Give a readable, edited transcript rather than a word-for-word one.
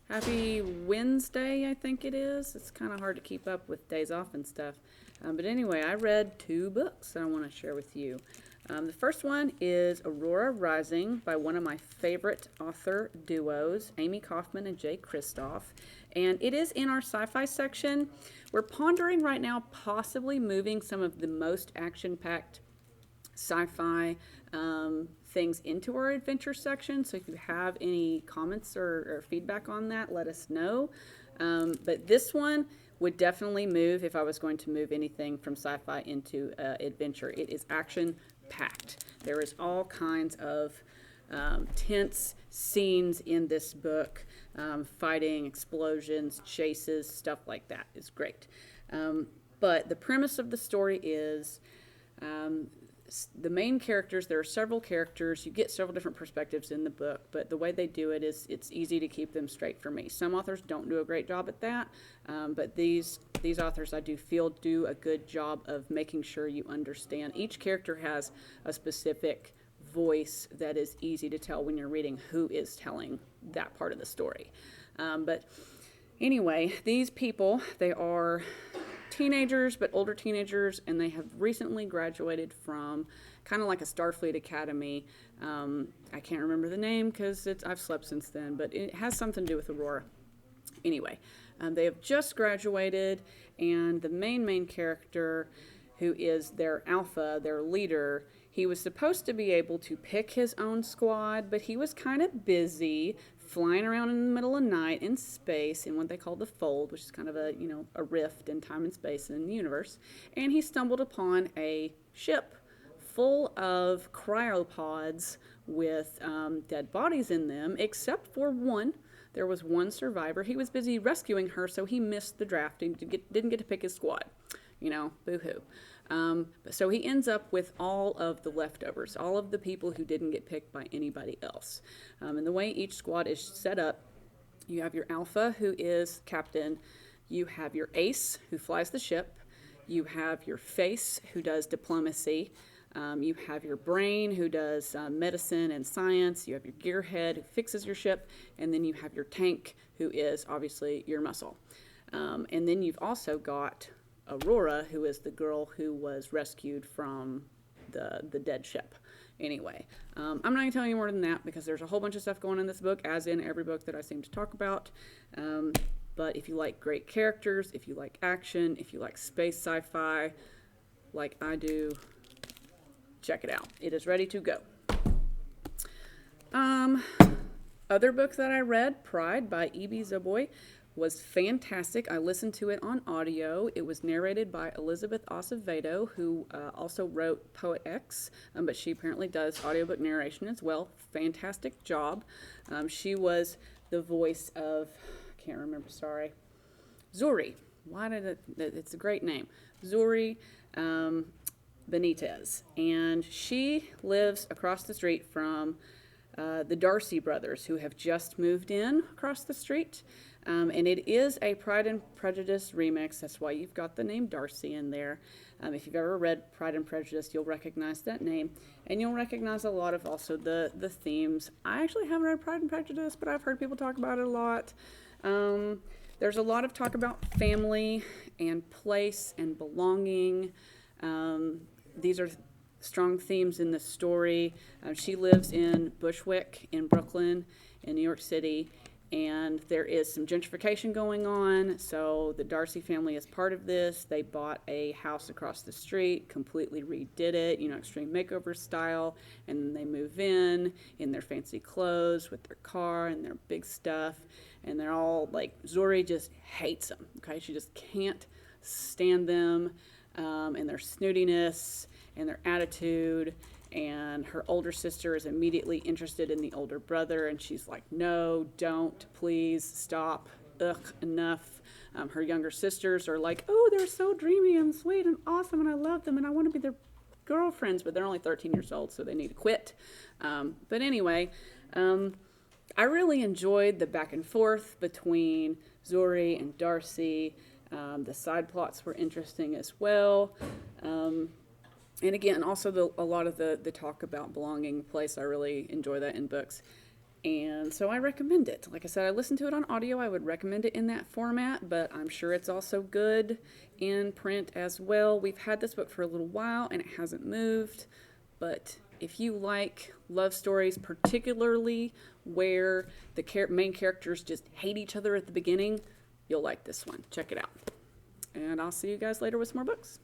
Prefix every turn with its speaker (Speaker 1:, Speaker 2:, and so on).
Speaker 1: Happy Wednesday, I think it is. It's kind of hard to keep up with days off and stuff. But anyway, I read two books that I want to share with you. The first one is Aurora Rising by one of my favorite author duos, Amy Kaufman and Jay Kristoff. And it is in our sci-fi section. We're pondering right now possibly moving some of the most action-packed sci-fi things into our adventure section. So if you have any comments or feedback on that, let us know. But this one would definitely move if I was going to move anything from sci-fi into adventure. It is action-packed. There is all kinds of tense scenes in this book. Fighting, explosions, chases, stuff like that is great. But the premise of the story is the main characters, there are several characters, you get several different perspectives in the book, but the way they do it is it's easy to keep them straight for me. Some authors don't do a great job at that, but these authors I do feel do a good job of making sure you understand. Each character has a specific voice that is easy to tell when you're reading who is telling that part of the story. But anyway, these people, they are teenagers, but older teenagers, and they have recently graduated from kind of like a Starfleet Academy. I can't remember the name because I've slept since then, but it has something to do with Aurora. Anyway, they have just graduated, and the main character, who is their alpha, their leader, he was supposed to be able to pick his own squad, but he was kind of busy flying around in the middle of the night in space in what they call the fold, which is kind of a rift in time and space in the universe. And he stumbled upon a ship full of cryopods with dead bodies in them, except for one. There was one survivor. He was busy rescuing her, so he missed the draft and didn't get to pick his squad. Boo-hoo. So he ends up with all of the leftovers, all of the people who didn't get picked by anybody else. And the way each squad is set up, you have your alpha, who is captain. You have your ace, who flies the ship. You have your face, who does diplomacy. You have your brain, who does medicine and science. You have your gearhead, who fixes your ship. And then you have your tank, who is obviously your muscle. And then you've also got Aurora, who is the girl who was rescued from the dead ship. Anyway, I'm not going to tell you more than that because there's a whole bunch of stuff going on in this book, as in every book that I seem to talk about. But if you like great characters, if you like action, if you like space sci-fi, like I do, check it out. It is ready to go. Other books that I read, Pride by E.B. Zoboi, was fantastic. I listened to it on audio. It was narrated by Elizabeth Acevedo, who also wrote Poet X, but she apparently does audiobook narration as well. Fantastic job. She was the voice of, I can't remember, sorry, Zuri. It's a great name. Zuri Benitez. And she lives across the street from the Darcy brothers, who have just moved in across the street. And it is a Pride and Prejudice remix. That's why you've got the name Darcy in there. If you've ever read Pride and Prejudice, you'll recognize that name. And you'll recognize a lot of also the themes. I actually haven't read Pride and Prejudice, but I've heard people talk about it a lot. There's a lot of talk about family and place and belonging. These are strong themes in the story. She lives in Bushwick in Brooklyn, in New York City. And there is some gentrification going on, so the Darcy family is part of this. They bought a house across the street, completely redid it, extreme makeover style, and then they move in their fancy clothes with their car and their big stuff, and they're all like, Zuri just hates them, okay? She just can't stand them, and their snootiness and their attitude. And her older sister is immediately interested in the older brother, and she's like, no, don't, please, stop, enough. Her younger sisters are like, oh, they're so dreamy and sweet and awesome, and I love them, and I want to be their girlfriends, but they're only 13 years old, so they need to quit. But anyway, I really enjoyed the back and forth between Zuri and Darcy. The side plots were interesting as well. And again, also a lot of the talk about belonging, place, I really enjoy that in books. And so I recommend it. Like I said, I listened to it on audio. I would recommend it in that format, but I'm sure it's also good in print as well. We've had this book for a little while and it hasn't moved, but if you like love stories, particularly where the main characters just hate each other at the beginning, you'll like this one. Check it out. And I'll see you guys later with some more books.